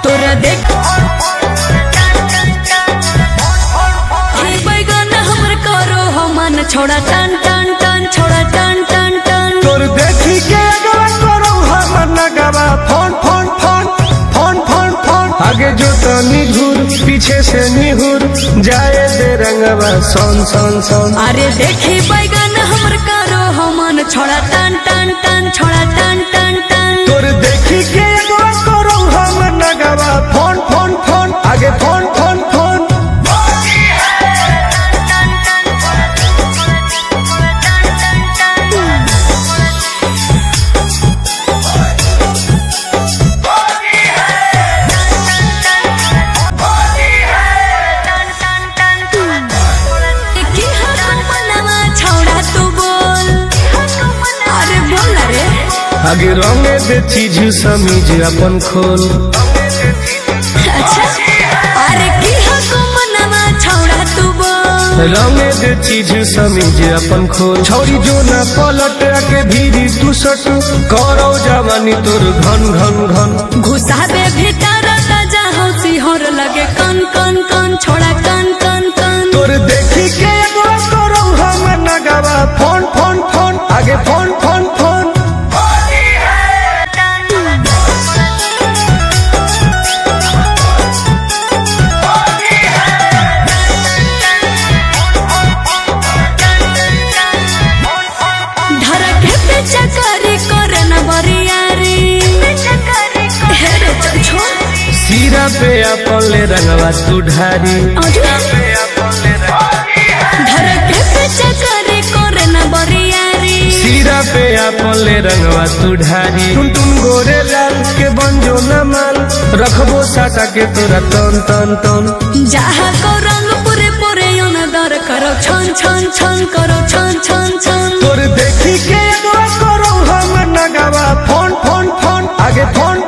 तोरा देख छोड़ा टन टन टन छोड़ा टन टन टन तोर देखी के अगवा करो हम नगवा phone phone phone phone phone phone आगे जो तनी घूर पीछे से निहुर जाए दे रंगवा सोन सोन सोन। अरे देखी बैगन हमर करो हमन छोड़ा टन टन टन छोड़ा टन टन टन तोर देखी के अगवा करो हम नगवा फोन फोन फोन आगे फोन फोन फोन। आगे रंगे दे चीज समीज अपन खोल। अच्छा अरे की हको मनवा छौड़ा तू बोल रंगे दे चीज समीज अपन खोल। छौरी जो ना पलट के भीरी तू सट करो जवानी तोर घन घन घन घुसाबे भीतर ताजा हंसी हर लगे कन कन कन छोड़ा कन कन कन तोर देखी के एगो करो हम नगवा फोन फोन फोन आगे फोन फोन फोन। सीरा पे अपन ले रंगवा तू ढारी सीरा पे अपन ले रंगवा तू ढारी टुन टुन गोरे लाल के बंजो न माल रखबो साटा के तोरा तन तन तन जहाँ को रंग पूरे पूरे दर करो छन छन छन करो छन छन छन तोर देखी के एगो करो हम नगवा फोन फोन फोन आगे फोन